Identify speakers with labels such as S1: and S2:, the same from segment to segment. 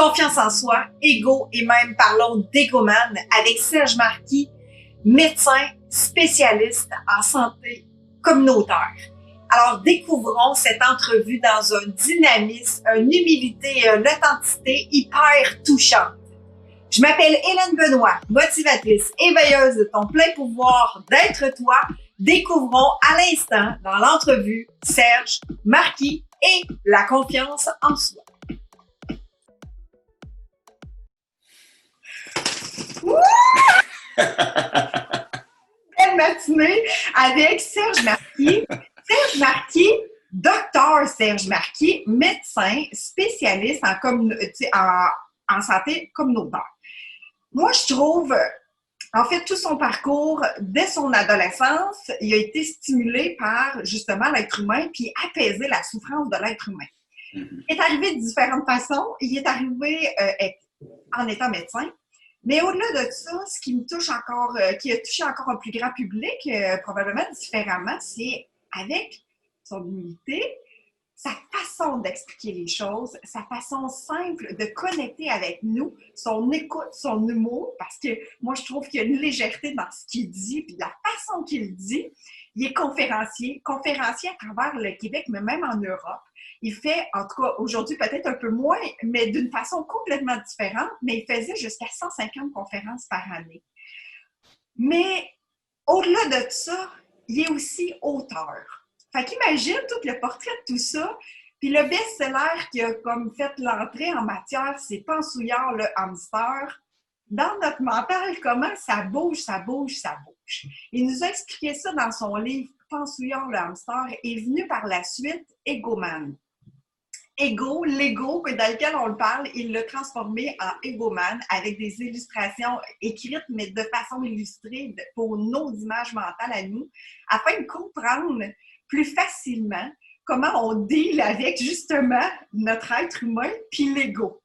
S1: confiance en soi, ego et même parlons d'égoman avec Serge Marquis, médecin spécialiste en santé communautaire. Alors découvrons cette entrevue dans un dynamisme, une humilité et une authenticité hyper touchante. Je m'appelle Hélène Benoît, motivatrice, éveilleuse de ton plein pouvoir d'être toi. Découvrons à l'instant dans l'entrevue Serge Marquis et la confiance en soi. Belle matinée avec Serge Marquis. Serge Marquis, docteur Serge Marquis, médecin spécialiste en santé communautaire. Moi, je trouve, en fait, tout son parcours, dès son adolescence, il a été stimulé par, justement, l'être humain, puis apaiser la souffrance de l'être humain. Il est arrivé de différentes façons. Il est arrivé en étant médecin. Mais au-delà de ça, ce qui me touche encore, qui a touché encore un plus grand public, probablement différemment, c'est avec son humilité, sa façon d'expliquer les choses, sa façon simple de connecter avec nous, son écoute, son humour, parce que moi, je trouve qu'il y a une légèreté dans ce qu'il dit, puis la façon qu'il dit. Il est conférencier à travers le Québec, mais même en Europe. Il fait, en tout cas, aujourd'hui, peut-être un peu moins, mais d'une façon complètement différente, mais il faisait jusqu'à 150 conférences par année. Mais au-delà de ça, il est aussi auteur. Fait qu'imagine tout le portrait de tout ça, puis le best-seller qui a comme fait l'entrée en matière, c'est Pensouillard le hamster. Dans notre mental, comment ça bouge, ça bouge, ça bouge. Il nous a expliqué ça dans son livre Pensouillard le hamster et est venu par la suite Egoman. Ego, l'ego dans lequel on le parle, il l'a transformé en Egoman avec des illustrations écrites, mais de façon illustrée pour nos images mentales à nous, afin de comprendre plus facilement comment on deal avec justement notre être humain puis l'ego.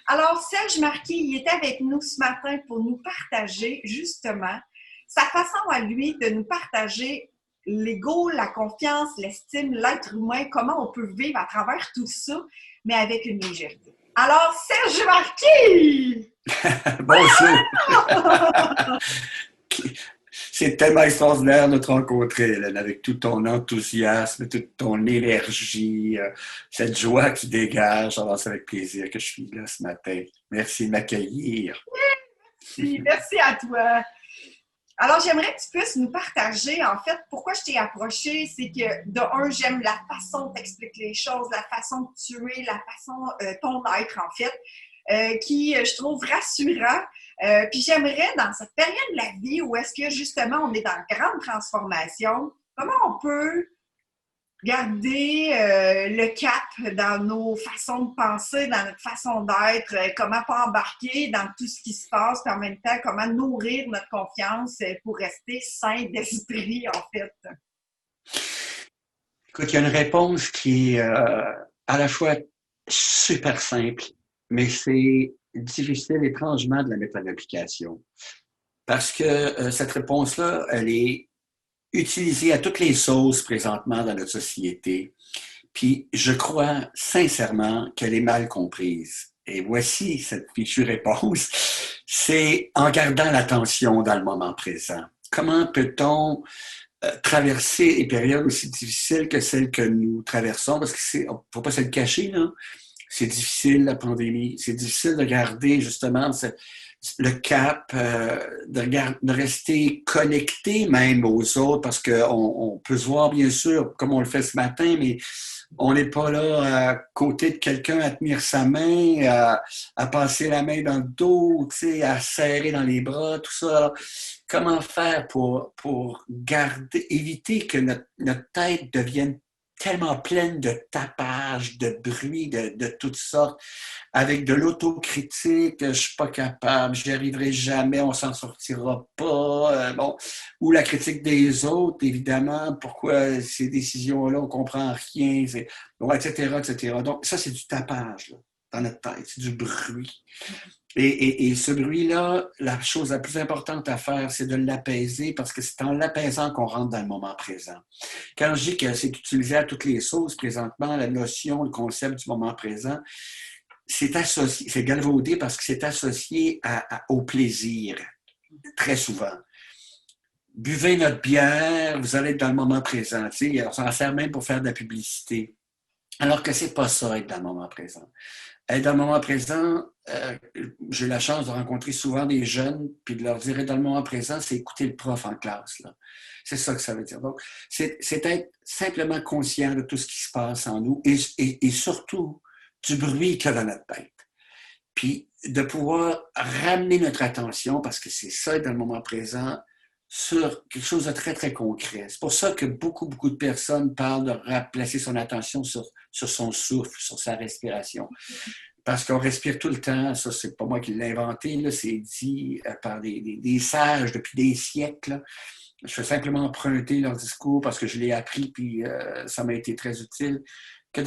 S1: Alors, Serge Marquis, il est avec nous ce matin pour nous partager justement sa façon à lui de nous partager l'ego, la confiance, l'estime, l'être humain, comment on peut vivre à travers tout ça, mais avec une légèreté. Alors, Serge Marquis!
S2: Bonjour! C'est tellement extraordinaire de te rencontrer, Hélène, avec tout ton enthousiasme, toute ton énergie, cette joie que tu dégages. Alors, c'est avec plaisir que je suis là ce matin. Merci de m'accueillir.
S1: Merci à toi. Alors, j'aimerais que tu puisses nous partager, en fait, pourquoi je t'ai approché. C'est que, de un, j'aime la façon dont tu expliques les choses, la façon que tu es, la façon, ton être, en fait, qui, je trouve, rassurant. Puis j'aimerais, dans cette période de la vie où est-ce que, justement, on est dans une grande transformation, comment on peut garder le cap dans nos façons de penser, dans notre façon d'être, comment pas embarquer dans tout ce qui se passe, puis en même temps, comment nourrir notre confiance pour rester sain d'esprit, en fait.
S2: Écoute, il y a une réponse qui est à la fois super simple, mais c'est difficile étrangement de la mettre en application. Parce que cette réponse-là, elle est utilisée à toutes les sauces présentement dans notre société. Puis je crois sincèrement qu'elle est mal comprise. Et voici cette fichue réponse. C'est en gardant l'attention dans le moment présent. Comment peut-on traverser des périodes aussi difficiles que celles que nous traversons? Parce que c'est, on ne faut pas se le cacher, là. C'est difficile, la pandémie. C'est difficile de garder justement le cap, de rester connecté même aux autres, parce qu'on peut se voir bien sûr, comme on le fait ce matin, mais on n'est pas là à côté de quelqu'un à tenir sa main, à passer la main dans le dos, à serrer dans les bras, tout ça. Alors, comment faire pour éviter que notre tête devienne tellement pleine de tapage, de bruit, de toutes sortes, avec de l'autocritique, je suis pas capable, j'y arriverai jamais, on s'en sortira pas, ou la critique des autres, évidemment, pourquoi ces décisions-là, on comprend rien, etc., etc. Donc, ça, c'est du tapage, là, dans notre tête, c'est du bruit. Et ce bruit-là, la chose la plus importante à faire, c'est de l'apaiser parce que c'est en l'apaisant qu'on rentre dans le moment présent. Quand je dis que c'est utilisé à toutes les sauces présentement, la notion, le concept du moment présent, c'est associé, c'est galvaudé parce que c'est associé au plaisir, très souvent. Buvez notre bière, vous allez être dans le moment présent. Tu sais, on s'en sert même pour faire de la publicité. Alors que c'est pas ça, être dans le moment présent. Être dans le moment présent, j'ai la chance de rencontrer souvent des jeunes, puis de leur dire être dans le moment présent, c'est écouter le prof en classe. Là. C'est ça que ça veut dire. Donc, c'est être simplement conscient de tout ce qui se passe en nous et surtout du bruit qu'il y a dans notre tête. Puis de pouvoir ramener notre attention, parce que c'est ça, être dans le moment présent, sur quelque chose de très, très concret. C'est pour ça que beaucoup de personnes parlent de placer son attention sur son souffle, sur sa respiration. Parce qu'on respire tout le temps, ça, c'est pas moi qui l'ai inventé, là, c'est dit par des sages depuis des siècles. Là. Je fais simplement emprunter leur discours parce que je l'ai appris, puis ça m'a été très utile. Que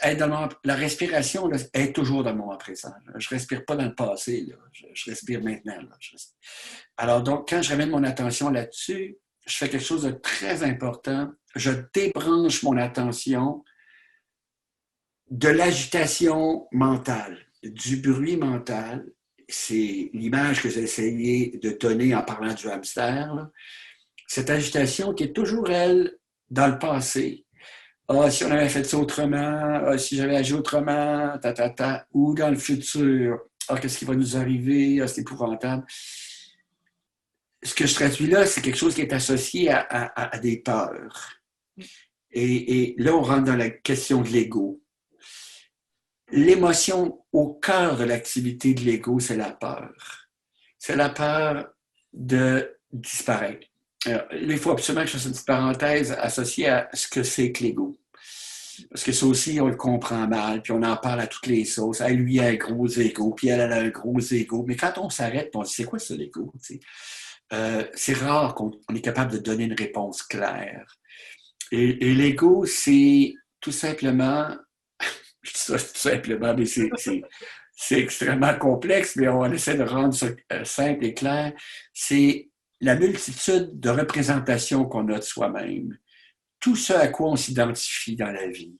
S2: être dans le moment, la respiration là, est toujours dans le moment présent. Je ne respire pas dans le passé, là. Je respire maintenant. Là. Alors donc, quand je ramène mon attention là-dessus, je fais quelque chose de très important. Je débranche mon attention de l'agitation mentale, du bruit mental. C'est l'image que j'ai essayé de donner en parlant du hamster. Là. Cette agitation qui est toujours, elle, dans le passé. Ah, si on avait fait ça autrement, ah, si j'avais agi autrement, ou dans le futur, ah, qu'est-ce qui va nous arriver, ah, c'est épouvantable. Ce que je traduis là, c'est quelque chose qui est associé à des peurs. Et là, on rentre dans la question de l'ego. L'émotion au cœur de l'activité de l'ego, c'est la peur. C'est la peur de disparaître. Alors, il faut absolument que je fasse une petite parenthèse associée à ce que c'est que l'ego. Parce que ça aussi, on le comprend mal, puis on en parle à toutes les sauces. Ah, lui, il a un gros ego, puis elle a un gros ego. Mais quand on s'arrête, on dit, c'est quoi ça, l'ego? C'est rare qu'on est capable de donner une réponse claire. Et l'ego, c'est tout simplement, je dis ça tout simplement, mais c'est extrêmement complexe, mais on essaie de rendre ça simple et clair. C'est la multitude de représentations qu'on a de soi-même. Tout ce à quoi on s'identifie dans la vie.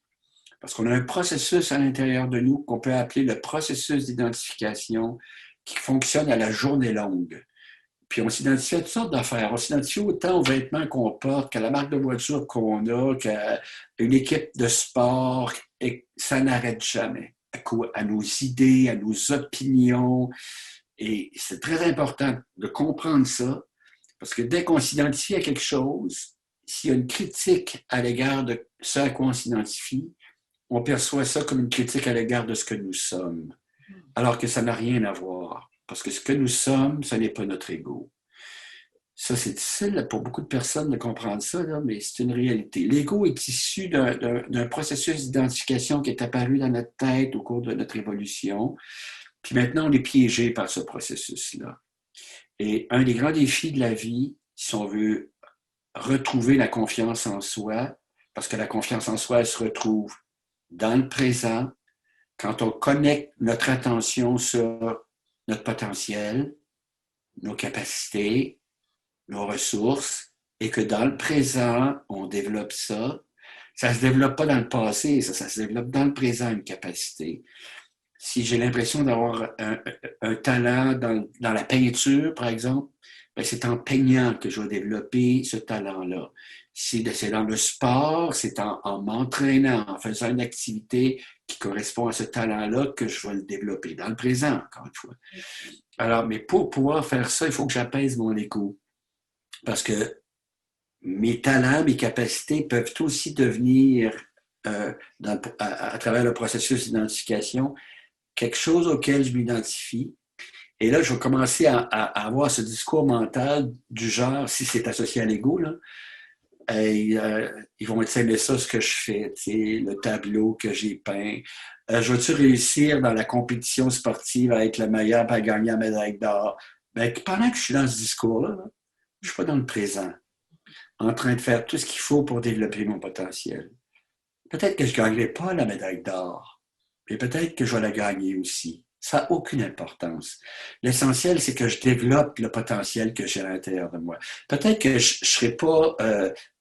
S2: Parce qu'on a un processus à l'intérieur de nous qu'on peut appeler le processus d'identification qui fonctionne à la journée longue. Puis on s'identifie à toutes sortes d'affaires. On s'identifie autant aux vêtements qu'on porte, qu'à la marque de voiture qu'on a, qu'à une équipe de sport, et ça n'arrête jamais. À nos idées, à nos opinions. Et c'est très important de comprendre ça, parce que dès qu'on s'identifie à quelque chose, s'il y a une critique à l'égard de ce à quoi on s'identifie, on perçoit ça comme une critique à l'égard de ce que nous sommes, alors que ça n'a rien à voir. Parce que ce que nous sommes, ce n'est pas notre ego. Ça, c'est difficile pour beaucoup de personnes de comprendre ça, là, mais c'est une réalité. L'ego est issu d'un processus d'identification qui est apparu dans notre tête au cours de notre évolution. Puis maintenant, on est piégé par ce processus-là. Et un des grands défis de la vie, si on veut retrouver la confiance en soi, parce que la confiance en soi, elle se retrouve dans le présent, quand on connecte notre attention sur notre potentiel, nos capacités, nos ressources, et que dans le présent, on développe ça. Ça ne se développe pas dans le passé, ça se développe dans le présent, une capacité. Si j'ai l'impression d'avoir un talent dans la peinture, par exemple, bien, c'est en peignant que je vais développer ce talent-là. Si c'est dans le sport, c'est en m'entraînant, en faisant une activité qui correspond à ce talent-là que je vais le développer. Dans le présent, encore une fois. Alors, mais pour pouvoir faire ça, il faut que j'apaise mon ego. Parce que mes talents, mes capacités peuvent aussi devenir, à travers le processus d'identification, quelque chose auquel je m'identifie. Et là, je vais commencer à avoir ce discours mental du genre, si c'est associé à l'ego, là, ils vont aimer ça, ce que je fais, le tableau que j'ai peint. Je vais-tu réussir dans la compétition sportive à être le meilleur pour gagner la médaille d'or? Bien, pendant que je suis dans ce discours-là, là, je ne suis pas dans le présent, en train de faire tout ce qu'il faut pour développer mon potentiel. Peut-être que je ne gagnerai pas la médaille d'or, mais peut-être que je vais la gagner aussi. Ça n'a aucune importance. L'essentiel, c'est que je développe le potentiel que j'ai à l'intérieur de moi. Peut-être que je ne serai pas...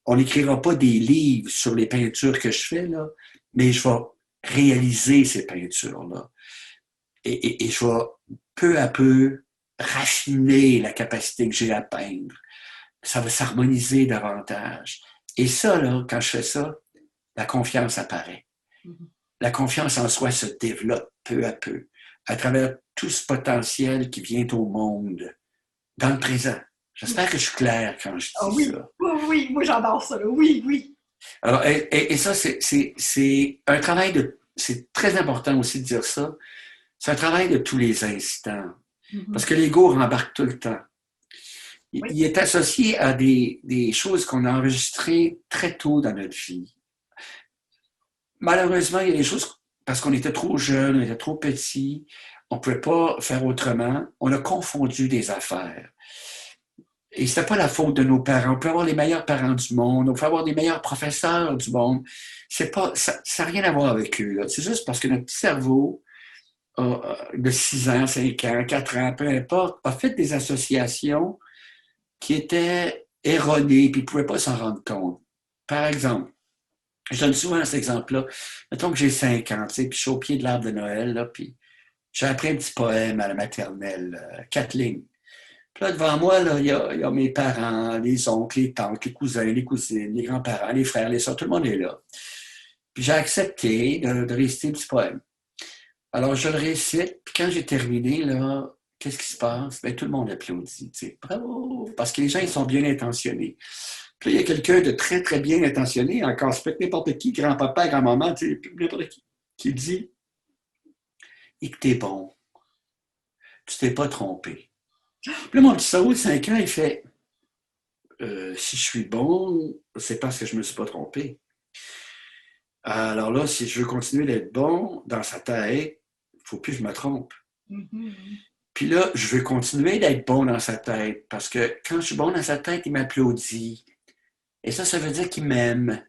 S2: on n'écrira pas des livres sur les peintures que je fais, là, mais je vais réaliser ces peintures-là. et je vais peu à peu raffiner la capacité que j'ai à peindre. Ça va s'harmoniser davantage. Et ça, là, quand je fais ça, la confiance apparaît. La confiance en soi se développe peu à peu à travers tout ce potentiel qui vient au monde dans le présent. J'espère que je suis clair quand je dis
S1: oui,
S2: ça.
S1: oui, moi j'adore ça. Oui, oui.
S2: Alors, et ça, c'est un travail de... C'est très important aussi de dire ça. C'est un travail de tous les instants. Parce que l'ego rembarque tout le temps.
S1: Oui.
S2: Il est associé à des choses qu'on a enregistrées très tôt dans notre vie. Malheureusement, il y a des choses, parce qu'on était trop jeune, on était trop petit, on ne pouvait pas faire autrement. On a confondu des affaires. Et ce n'était pas la faute de nos parents. On peut avoir les meilleurs parents du monde, on peut avoir les meilleurs professeurs du monde. C'est pas, ça n'a rien à voir avec eux. C'est juste parce que notre petit cerveau, de 6 ans, 5 ans, 4 ans, peu importe, a fait des associations qui étaient erronées, puis ils ne pouvaient pas s'en rendre compte. Par exemple, je donne souvent cet exemple-là. Mettons que j'ai 5 ans, tu sais, puis je suis au pied de l'arbre de Noël, là, puis j'ai appris un petit poème à la maternelle, 4 lignes. Puis là, devant moi, là, il y a mes parents, les oncles, les tantes, les cousins, les cousines, les grands-parents, les frères, les soeurs, tout le monde est là. Puis j'ai accepté de réciter le petit poème. Alors, je le récite, puis quand j'ai terminé, là, qu'est-ce qui se passe? Bien, tout le monde applaudit, tu sais. Bravo! Parce que les gens, ils sont bien intentionnés. Puis là, il y a quelqu'un de très, très bien intentionné, encore, c'est peut-être n'importe qui, grand-papa, grand-maman, tu sais, n'importe qui dit « Et que t'es bon, tu t'es pas trompé. » Puis là, mon petit cerveau de 5 ans, il fait si je suis bon, c'est parce que je me suis pas trompé. Alors là, si je veux continuer d'être bon dans sa tête, il faut plus que je me trompe. Puis là, je veux continuer d'être bon dans sa tête parce que quand je suis bon dans sa tête, il m'applaudit. Et ça veut dire qu'il m'aime.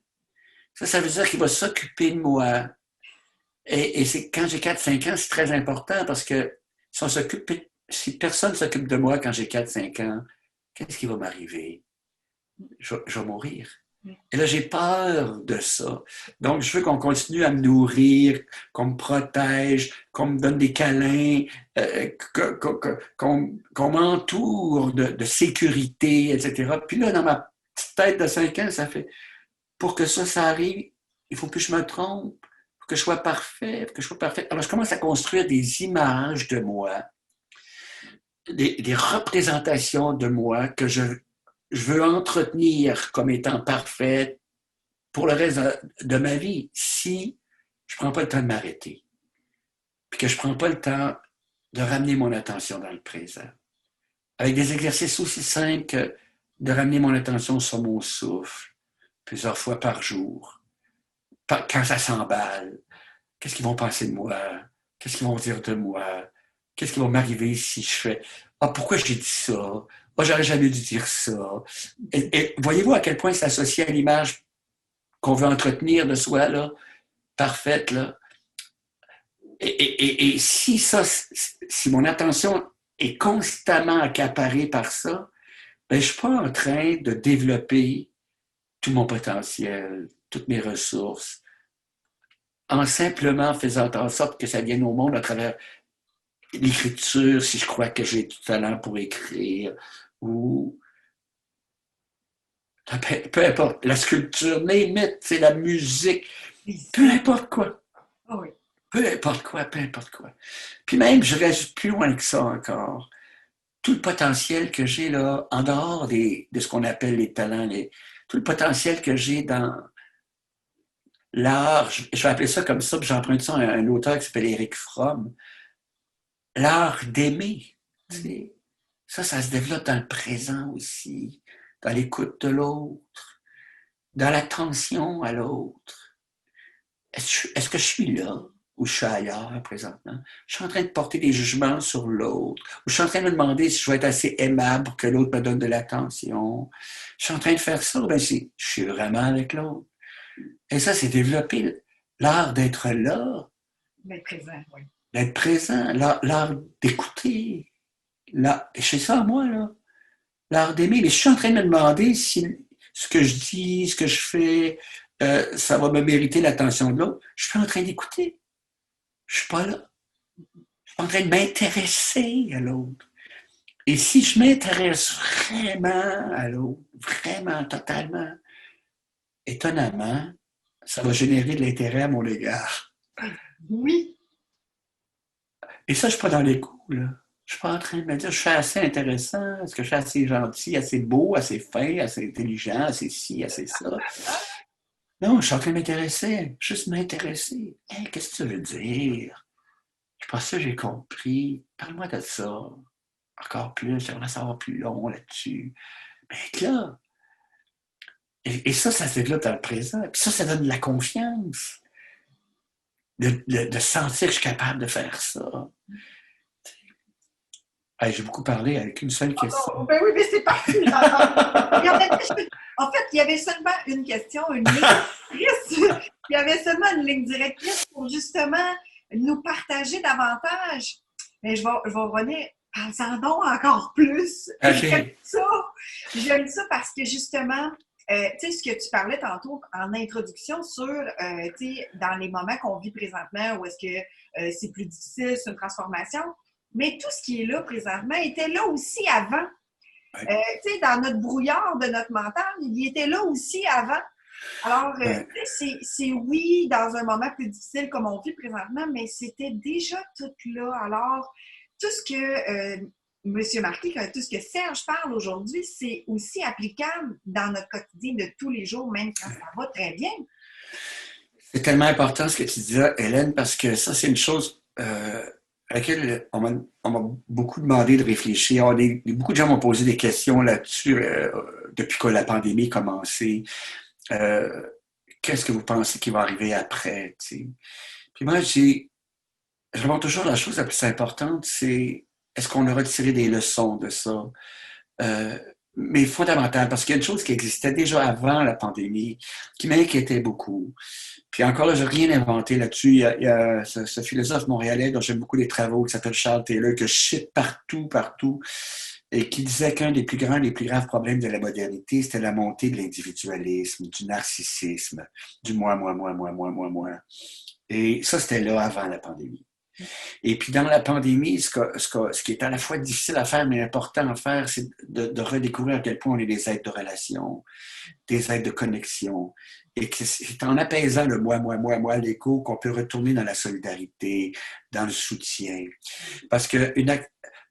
S2: Ça veut dire qu'il va s'occuper de moi. Et c'est, quand j'ai 4-5 ans, c'est très important parce que si personne ne s'occupe de moi quand j'ai 4-5 ans, qu'est-ce qui va m'arriver? Je vais mourir. Et là, j'ai peur de ça. Donc, je veux qu'on continue à me nourrir, qu'on me protège, qu'on me donne des câlins, qu'on m'entoure de sécurité, etc. Puis là, dans ma petite tête de 5 ans, ça fait, pour que ça arrive, il faut que je me trompe, il faut que je sois parfait, il faut que je sois parfait. Alors, je commence à construire des images de moi, des représentations de moi que je veux entretenir comme étant parfaite pour le reste de ma vie si je ne prends pas le temps de m'arrêter. Puis que je ne prends pas le temps de ramener mon attention dans le présent. Avec des exercices aussi simples que de ramener mon attention sur mon souffle plusieurs fois par jour. Quand ça s'emballe, qu'est-ce qu'ils vont penser de moi? Qu'est-ce qu'ils vont dire de moi? Qu'est-ce qui va m'arriver si je fais ah, pourquoi j'ai dit ça? Ah, j'aurais jamais dû dire ça. Et voyez-vous à quel point c'est associé à l'image qu'on veut entretenir de soi, là, parfaite, là. Et si mon attention est constamment accaparée par ça, ben, je ne suis pas en train de développer tout mon potentiel, toutes mes ressources, en simplement faisant en sorte que ça vienne au monde à travers l'écriture, si je crois que j'ai du talent pour écrire, ou peu importe, la sculpture, c'est la musique, peu importe quoi.
S1: Oh oui.
S2: Peu importe quoi, peu importe quoi. Puis même, je reste plus loin que ça encore. Tout le potentiel que j'ai là, en dehors de ce qu'on appelle les talents, tout le potentiel que j'ai dans l'art, je vais appeler ça comme ça, puis j'emprunte ça à un auteur qui s'appelle Eric Fromm, l'art d'aimer. Tu sais. Ça se développe dans le présent aussi, dans l'écoute de l'autre, dans l'attention à l'autre. Est-ce que je suis là ou je suis ailleurs présentement? Je suis en train de porter des jugements sur l'autre, ou je suis en train de me demander si je vais être assez aimable pour que l'autre me donne de l'attention. Je suis en train de faire ça, ben je suis vraiment avec l'autre. Et ça, c'est développer l'art d'être là.
S1: D'être présent, oui.
S2: D'être présent, l'art d'écouter. C'est ça, moi, là. L'art d'aimer. Mais je suis en train de me demander si ce que je dis, ce que je fais, ça va me mériter l'attention de l'autre. Je suis en train d'écouter. Je suis pas là. en train de m'intéresser à l'autre. Et si je m'intéresse vraiment à l'autre, vraiment, totalement, étonnamment, ça va générer de l'intérêt à mon égard.
S1: Oui.
S2: Et ça, je ne suis pas dans les coups, là. Je ne suis pas en train de me dire, je suis assez intéressant, est-ce que je suis assez gentil, assez beau, assez fin, assez intelligent, assez ci, assez ça. Non, je suis en train de m'intéresser, juste m'intéresser. Hey, qu'est-ce que ça veut dire? Je pense que j'ai compris. Parle-moi de ça. Encore plus, j'aimerais savoir plus long là-dessus. Mais là, et ça se développe dans le présent. Puis ça donne de la confiance. De sentir que je suis capable de faire ça. Hey, j'ai beaucoup parlé avec une seule question.
S1: Ben oui, mais c'est parti. En fait, il y avait seulement une question, une ligne directrice. Il y avait seulement une ligne directrice pour justement nous partager davantage. Mais je vais revenir. Parle-en donc encore plus.
S2: Okay.
S1: J'aime ça parce que justement, tu sais, ce que tu parlais tantôt en introduction sur, tu sais, dans les moments qu'on vit présentement où est-ce que c'est plus difficile, c'est une transformation. Mais tout ce qui est là présentement était là aussi avant.
S2: Ouais.
S1: Tu sais, dans notre brouillard de notre mental, il était là aussi avant. Alors,
S2: Ouais.
S1: c'est oui, dans un moment plus difficile comme on vit présentement, mais c'était déjà tout là. Alors, tout ce que M. Marquis, tout ce que Serge parle aujourd'hui, c'est aussi applicable dans notre quotidien de tous les jours, même quand ça va très bien.
S2: C'est tellement important ce que tu dis là, Hélène, parce que ça, c'est une chose à laquelle on m'a beaucoup demandé de réfléchir. Beaucoup de gens m'ont posé des questions là-dessus depuis que la pandémie a commencé. Qu'est-ce que vous pensez qui va arriver après? T'sais? Puis moi, je remonte toujours la chose la plus importante, c'est est-ce qu'on a retiré des leçons de ça? Mais fondamental, parce qu'il y a une chose qui existait déjà avant la pandémie, qui m'inquiétait beaucoup. Puis encore là, je n'ai rien inventé là-dessus. Il y a ce philosophe montréalais dont j'aime beaucoup les travaux, qui s'appelle Charles Taylor, que je cite partout, et qui disait qu'un des plus grands, des plus graves problèmes de la modernité, c'était la montée de l'individualisme, du narcissisme, du moi. Et ça, c'était là avant la pandémie. Et puis dans la pandémie, ce qui est à la fois difficile à faire, mais important à faire, c'est de redécouvrir à quel point on est des êtres de relation, des êtres de connexion. Et que c'est en apaisant le moi, l'ego, qu'on peut retourner dans la solidarité, dans le soutien. Parce que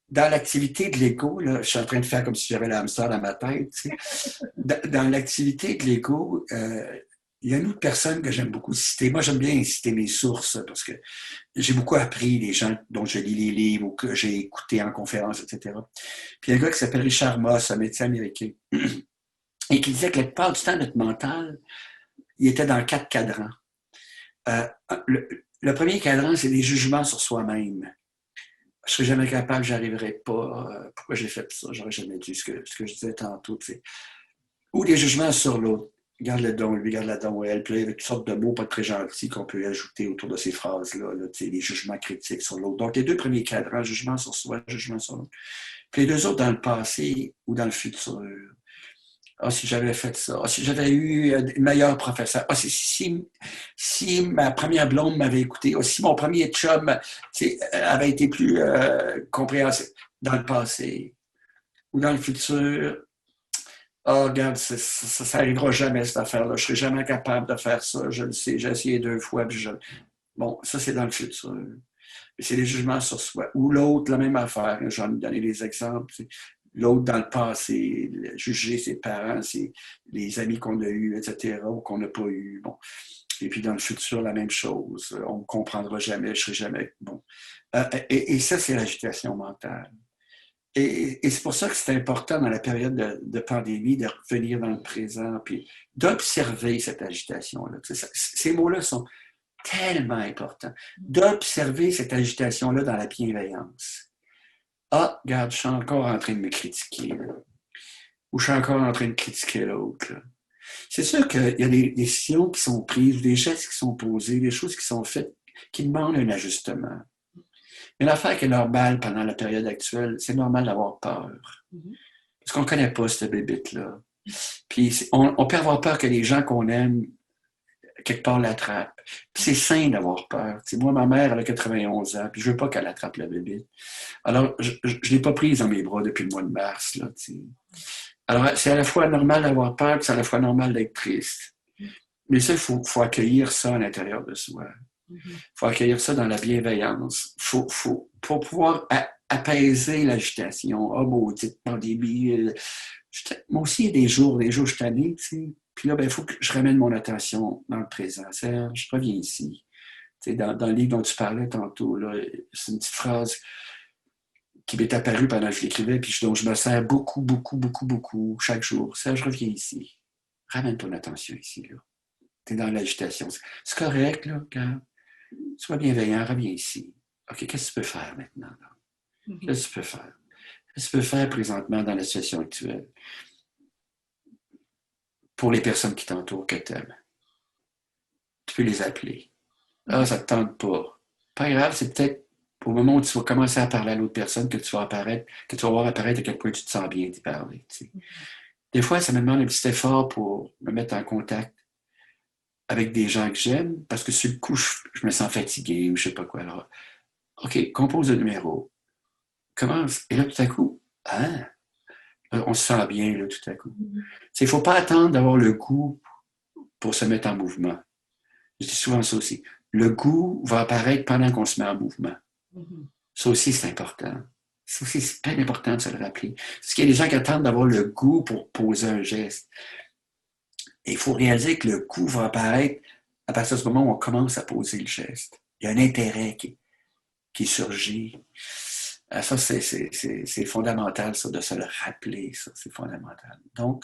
S2: dans l'activité de l'ego, là, je suis en train de faire comme si j'avais l'hamster dans ma tête, tu sais. Dans l'activité de l'ego, il y a une autre personne que j'aime beaucoup citer. Moi, j'aime bien citer mes sources parce que j'ai beaucoup appris des gens dont je lis les livres ou que j'ai écouté en conférence, etc. Puis il y a un gars qui s'appelle Richard Moss, un médecin américain, et qui disait que la plupart du temps, notre mental, il était dans 4 cadrans. Le premier cadran, c'est des jugements sur soi-même. Je ne serais jamais capable, je n'arriverai pas. Pourquoi j'ai fait ça? J'aurais jamais dû, ce que je disais tantôt. T'sais. Ou des jugements sur l'autre. Garde-le donc, lui, garde-la donc, elle. Puis il y a toutes sortes de mots pas très gentils qu'on peut ajouter autour de ces phrases-là, là, les jugements critiques sur l'autre. Donc, les 2 premiers cadrans, jugement sur soi, jugement sur l'autre. Puis les 2 autres dans le passé ou dans le futur. Ah, si j'avais fait ça. Ah, si j'avais eu une meilleure professeur. Ah, si ma première blonde m'avait écouté. Ah, si mon premier chum avait été plus compréhensif dans le passé ou dans le futur. Ah, regarde, ça n'arrivera jamais, cette affaire-là. Je ne serai jamais capable de faire ça. Je le sais, j'ai essayé 2 fois. Bon, ça, c'est dans le futur. C'est les jugements sur soi. Ou l'autre, la même affaire. J'en ai donné des exemples. L'autre, dans le passé, juger ses parents, les amis qu'on a eus, etc., ou qu'on n'a pas eus. Bon. Et puis, dans le futur, la même chose. On ne comprendra jamais, je ne serai jamais... Bon. Et ça, c'est l'agitation mentale. Et c'est pour ça que c'est important dans la période de pandémie de revenir dans le présent puis d'observer cette agitation-là. Ces mots-là sont tellement importants. D'observer cette agitation-là dans la bienveillance. Ah, regarde, je suis encore en train de me critiquer. Là. Ou je suis encore en train de critiquer l'autre. Là. C'est sûr qu'il y a des décisions qui sont prises, des gestes qui sont posés, des choses qui sont faites qui demandent un ajustement. Mais l'affaire qui est normale pendant la période actuelle, c'est normal d'avoir peur. Parce qu'on ne connaît pas cette bébite-là. Puis on peut avoir peur que les gens qu'on aime quelque part l'attrape. Puis c'est sain d'avoir peur. T'sais, moi, ma mère, elle a 91 ans, puis je veux pas qu'elle attrape la bébé. Alors, je ne l'ai pas prise dans mes bras depuis le mois de mars. Là, alors, c'est à la fois normal d'avoir peur, puis c'est à la fois normal d'être triste. Mais ça, il faut accueillir ça à l'intérieur de soi. Il faut accueillir ça dans la bienveillance. Pour pouvoir apaiser l'agitation. Ah, maudite pandémie. Moi aussi, il y a des jours, je suis tanné, tu sais. Puis là, il faut que je ramène mon attention dans le présent. Serge, reviens ici. Tu sais, dans le livre dont tu parlais tantôt, là, c'est une petite phrase qui m'est apparue pendant que je l'écrivais, puis dont je me sers beaucoup, beaucoup, beaucoup, beaucoup, chaque jour. Serge, reviens ici. Ramène ton attention ici, là. Tu es dans l'agitation. C'est correct, là, quand... Sois bienveillant, reviens ici. OK, qu'est-ce que tu peux faire maintenant? Là? Qu'est-ce que tu peux faire? Qu'est-ce que tu peux faire présentement dans la situation actuelle? Pour les personnes qui t'entourent, que tu aimes. Tu peux les appeler. Ah, ça ne te tente pas. Pas grave, c'est peut-être au moment où tu vas commencer à parler à l'autre personne que tu vas voir apparaître à quel point tu te sens bien d'y parler. Tu sais. Des fois, ça me demande un petit effort pour me mettre en contact avec des gens que j'aime, parce que sur le coup, je me sens fatigué ou je ne sais pas quoi. Alors, OK, compose le numéro. Commence. Et là, tout à coup, on se sent bien, là, tout à coup. Il ne faut pas attendre d'avoir le goût pour se mettre en mouvement. Je dis souvent ça aussi. Le goût va apparaître pendant qu'on se met en mouvement. Ça aussi, c'est important. Ça aussi, c'est bien important de se le rappeler. Parce qu'il y a des gens qui attendent d'avoir le goût pour poser un geste. Et il faut réaliser que le goût va apparaître à partir du moment où on commence à poser le geste. Il y a un intérêt qui surgit. Ça, c'est fondamental, ça, de se le rappeler. Ça, c'est fondamental. Donc,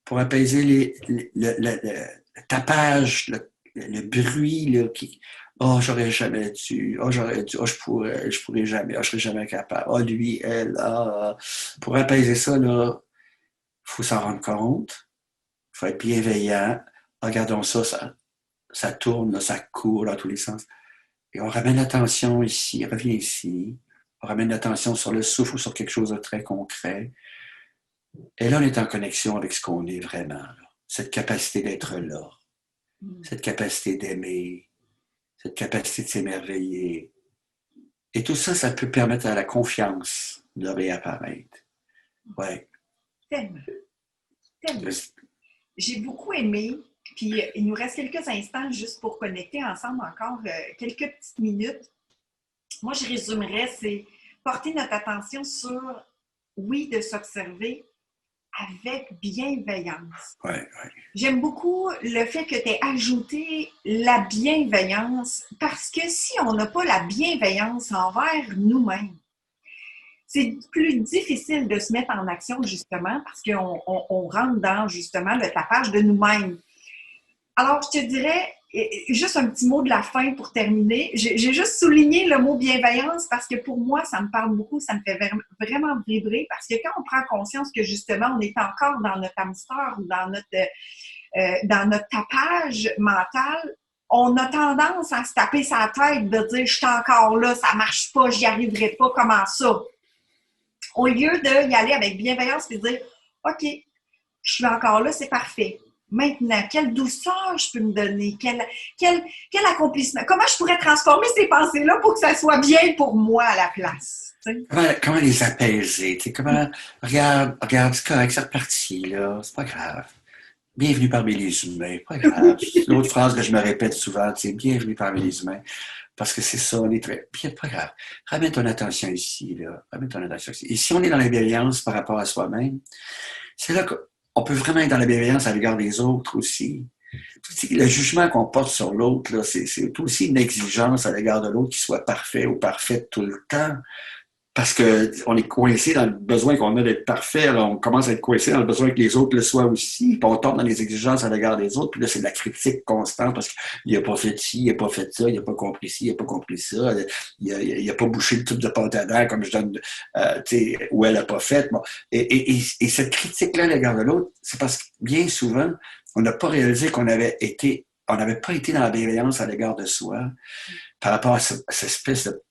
S2: pour apaiser le tapage, le bruit là, qui... Oh, j'aurais jamais dû. Oh, j'aurais dû. Oh, je pourrais jamais. Oh, je serais jamais capable. Oh, lui, elle. Pour apaiser ça, là, il faut s'en rendre compte. Il faut être bienveillant. Regardons ça, ça tourne, là, ça court dans tous les sens. Et on ramène l'attention ici, on revient ici. On ramène l'attention sur le souffle ou sur quelque chose de très concret. Et là, on est en connexion avec ce qu'on est vraiment. Là. Cette capacité d'être là. Cette capacité d'aimer. Cette capacité de s'émerveiller. Et tout ça, ça peut permettre à la confiance de réapparaître. Ouais.
S1: Tellement. J'ai beaucoup aimé, puis il nous reste quelques instants juste pour connecter ensemble encore quelques petites minutes. Moi, je résumerais, c'est porter notre attention sur, oui, de s'observer avec bienveillance.
S2: Ouais.
S1: J'aime beaucoup le fait que tu aies ajouté la bienveillance, parce que si on n'a pas la bienveillance envers nous-mêmes, c'est plus difficile de se mettre en action, justement, parce qu'on rentre dans, justement, le tapage de nous-mêmes. Alors, je te dirais, juste un petit mot de la fin pour terminer. J'ai juste souligné le mot bienveillance parce que pour moi, ça me parle beaucoup, ça me fait vraiment vibrer parce que quand on prend conscience que, justement, on est encore dans notre hamster ou dans notre tapage mental, on a tendance à se taper sa tête de dire « je suis encore là, ça marche pas, j'y arriverai pas, comment ça? » Au lieu d'y aller avec bienveillance et de dire « OK, je suis encore là, c'est parfait. Maintenant, quelle douceur je peux me donner? Quel accomplissement? Comment je pourrais transformer ces pensées-là pour que ça soit bien pour moi à la place? »
S2: Comment les apaiser? Regarde, c'est correct, c'est reparti, là, c'est pas grave. Bienvenue parmi les humains, pas grave. L'autre phrase que je me répète souvent, c'est bienvenue parmi les humains. Parce que c'est ça, on est très... Puis, pas grave. Ramène ton attention ici, là. Ramène ton attention ici. Et si on est dans la bienveillance par rapport à soi-même, c'est là qu'on peut vraiment être dans la bienveillance à l'égard des autres aussi. Le jugement qu'on porte sur l'autre, là, c'est aussi une exigence à l'égard de l'autre qui soit parfait ou parfaite tout le temps. Parce qu'on est coincé dans le besoin qu'on a d'être parfait, alors on commence à être coincé dans le besoin que les autres le soient aussi, puis on tombe dans les exigences à l'égard des autres, puis là, c'est de la critique constante parce qu'il n'a pas fait ci, il n'a pas fait ça, il n'a pas compris ci, il n'a pas compris ça, il n'a pas bouché le tube de pâte à dents comme je donne, ou elle n'a pas fait. Bon. Et cette critique-là à l'égard de l'autre, c'est parce que bien souvent, on n'a pas réalisé qu'on n'avait pas été dans la bienveillance à l'égard de soi par rapport à cette espèce de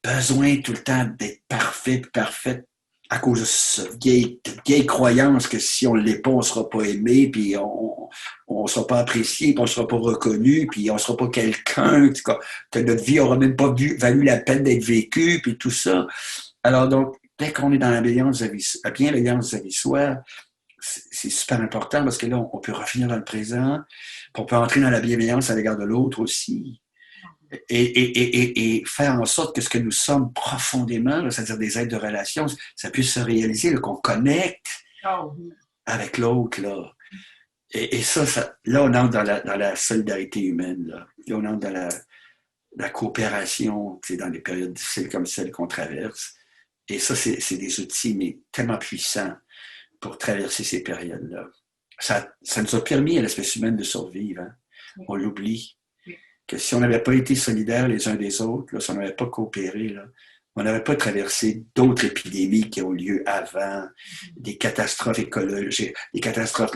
S2: besoin tout le temps d'être parfait, parfaite à cause de cette vieille croyance que si on ne l'est pas, on ne sera pas aimé, puis on ne sera pas apprécié, puis on ne sera pas reconnu, puis on ne sera pas quelqu'un, que notre vie n'aura même pas valu la peine d'être vécue, puis tout ça. Alors donc, dès qu'on est dans la bienveillance vis-à-vis soi, c'est super important parce que là, on peut revenir dans le présent, puis on peut entrer dans la bienveillance à l'égard de l'autre aussi. Et faire en sorte que ce que nous sommes profondément, c'est-à-dire des êtres de relation, ça puisse se réaliser, qu'on connecte avec l'autre. Là. Et ça, là, on entre dans la solidarité humaine. Là on entre dans la coopération dans des périodes difficiles comme celles qu'on traverse. Et ça, c'est des outils mais tellement puissants pour traverser ces périodes-là. Ça nous a permis à l'espèce humaine de survivre. Hein? On l'oublie. Que si on n'avait pas été solidaires les uns des autres, là, si on n'avait pas coopéré, là, on n'aurait pas traversé d'autres épidémies qui ont lieu avant, des catastrophes écologiques, des catastrophes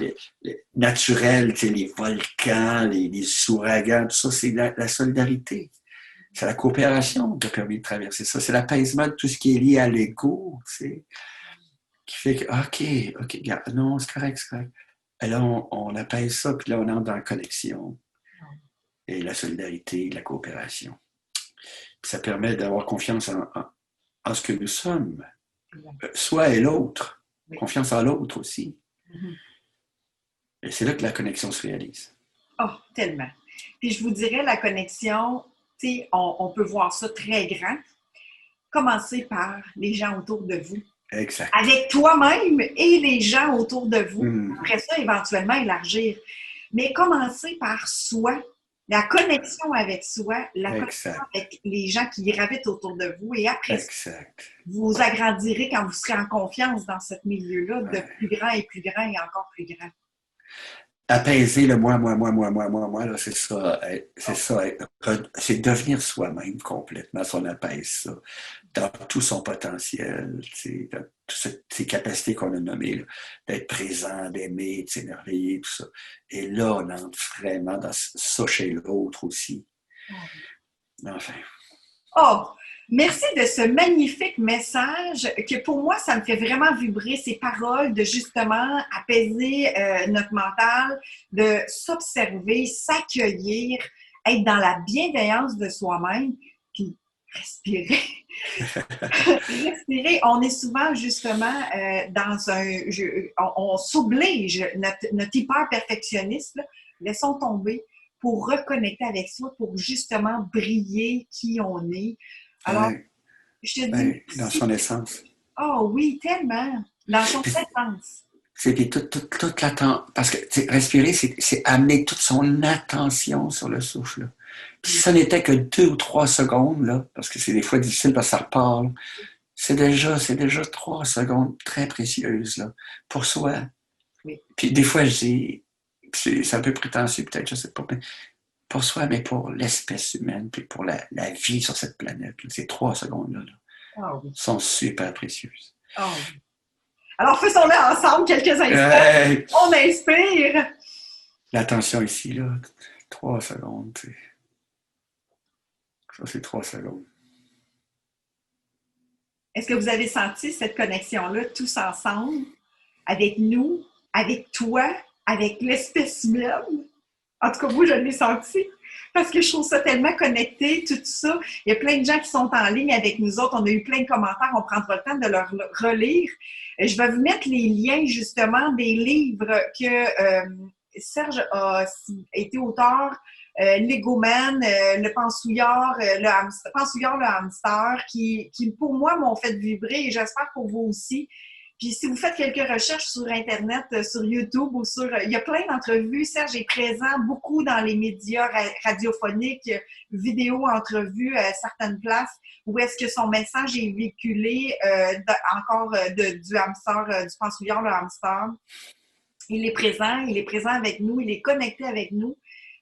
S2: naturelles, les volcans, les ouragans, tout ça, c'est la solidarité. C'est la coopération qui a permis de traverser ça. C'est l'apaisement de tout ce qui est lié à l'ego, qui fait que, OK, non, c'est correct. Et là, on apaise ça, puis là, on entre dans la connexion. Et la solidarité, la coopération. Puis ça permet d'avoir confiance en ce que nous sommes, soi et l'autre, confiance en l'autre aussi. Et c'est là que la connexion se réalise.
S1: Oh, tellement. Puis je vous dirais, la connexion, tu sais, on peut voir ça très grand. Commencez par les gens autour de vous.
S2: Exact.
S1: Avec toi-même et les gens autour de vous. Après ça, éventuellement, élargir. Mais commencez par soi. La connexion avec soi, la connexion avec les gens qui gravitent autour de vous. Et après ça, vous agrandirez quand vous serez en confiance dans ce milieu-là, de plus grand et encore plus grand.
S2: Apaiser le moi, là, c'est ça. C'est devenir soi-même complètement, si on apaise ça, dans tout son potentiel, dans toutes ces capacités qu'on a nommées, là, d'être présent, d'aimer, de s'émerveiller, tout ça. Et là, on entre vraiment dans ça chez l'autre aussi. Enfin.
S1: Oh! Merci de ce magnifique message que pour moi, ça me fait vraiment vibrer ces paroles de justement apaiser notre mental, de s'observer, s'accueillir, être dans la bienveillance de soi-même, puis respirer. Respirer. On est souvent justement dans on s'oblige, notre hyper-perfectionniste, laissons tomber pour reconnecter avec soi, pour justement briller qui on est. Alors, je te dis...
S2: dans son essence.
S1: Oh oui, tellement. Dans son essence.
S2: C'est toute l'attention. Parce que respirer, c'est amener toute son attention sur le souffle. Puis si ça n'était que 2 ou 3 secondes, là, parce que c'est des fois difficile parce que ça repart, là, c'est déjà 3 secondes très précieuses là, pour soi.
S1: Oui.
S2: Puis des fois, je dis, c'est un peu prétentieux peut-être, je sais pas, mais pour soi, mais pour l'espèce humaine, puis pour la vie sur cette planète. Là. Ces 3 secondes-là sont super précieuses.
S1: Oh, oui. Alors, faisons-le ensemble quelques instants. On inspire.
S2: L'attention ici, là, 3 secondes. T'sais. Ça, c'est 3 secondes.
S1: Est-ce que vous avez senti cette connexion-là tous ensemble, avec nous, avec toi, avec l'espèce humaine? En tout cas, moi, je l'ai senti parce que je trouve ça tellement connecté, tout ça. Il y a plein de gens qui sont en ligne avec nous autres. On a eu plein de commentaires. On prendra le temps de leur relire. Je vais vous mettre les liens, justement, des livres que Serge a été auteur. Lego Man, le Pansouillard, le hamster, qui pour moi m'ont fait vibrer et j'espère pour vous aussi. Puis si vous faites quelques recherches sur Internet, sur YouTube ou il y a plein d'entrevues. Serge est présent beaucoup dans les médias radiophoniques, vidéos, entrevues à certaines places où est-ce que son message est véhiculé du hamster, du Pansouillard, le hamster. Il est présent avec nous, il est connecté avec nous.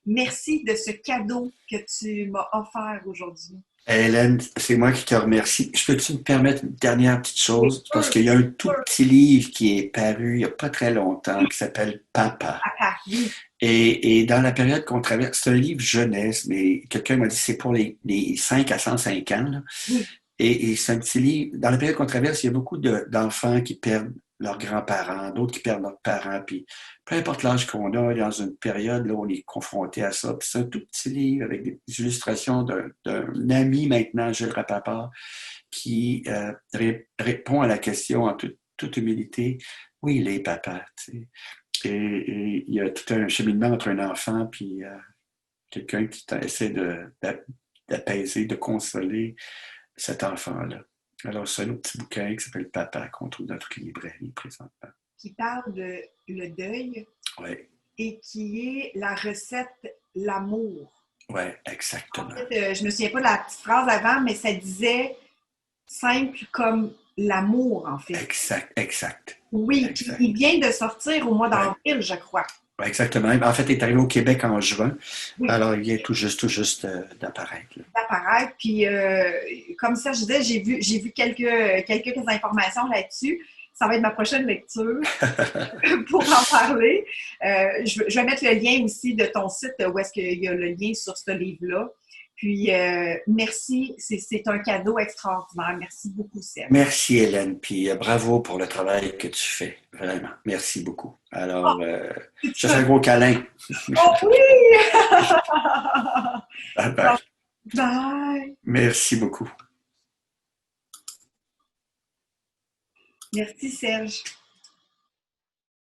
S1: Merci de ce cadeau que tu m'as offert aujourd'hui.
S2: Hélène, c'est moi qui te remercie. Peux-tu me permettre une dernière petite chose? Parce qu'il y a un tout petit livre qui est paru il n'y a pas très longtemps qui s'appelle Papa.
S1: Papa, oui.
S2: Et dans la période qu'on traverse, c'est un livre jeunesse, mais quelqu'un m'a dit que c'est pour les 5 à 105 ans. Là.
S1: Oui.
S2: Et c'est un petit livre. Dans la période qu'on traverse, il y a beaucoup d'enfants qui perdent leurs grands-parents, d'autres qui perdent leurs parents. Puis peu importe l'âge qu'on a, dans une période là, où on est confronté à ça. Puis c'est un tout petit livre avec des illustrations d'un ami maintenant, Gilles Rapaport, qui répond à la question en toute humilité. Oui, il est papa. Tu sais. Et il y a tout un cheminement entre un enfant puis quelqu'un qui essaie d'apaiser, de consoler cet enfant-là. Alors, c'est un autre petit bouquin qui s'appelle Papa qu'on trouve dans toutes les librairies présentement.
S1: Qui parle de le deuil
S2: Oui,
S1: et qui est la recette l'amour.
S2: oui, exactement.
S1: En fait, je me souviens pas de la petite phrase avant, mais ça disait simple comme l'amour, en fait.
S2: Exact.
S1: Oui, puis il vient de sortir au mois d'avril, je crois.
S2: Ouais, exactement. En fait, il est arrivé au Québec en juin.
S1: Oui.
S2: Alors, il vient tout juste d'apparaître.
S1: D'apparaître. Puis, comme ça, je disais, j'ai vu quelques informations là-dessus. Ça va être ma prochaine lecture pour en parler. Je vais mettre le lien aussi de ton site où est-ce qu'il y a le lien sur ce livre-là. Puis, merci. C'est un cadeau extraordinaire. Merci beaucoup, Serge.
S2: Merci, Hélène. Puis, bravo pour le travail que tu fais. Vraiment. Merci beaucoup. Alors, je te fais un gros câlin.
S1: Oh oui!
S2: Bye.
S1: Bye!
S2: Merci beaucoup.
S1: Merci, Serge.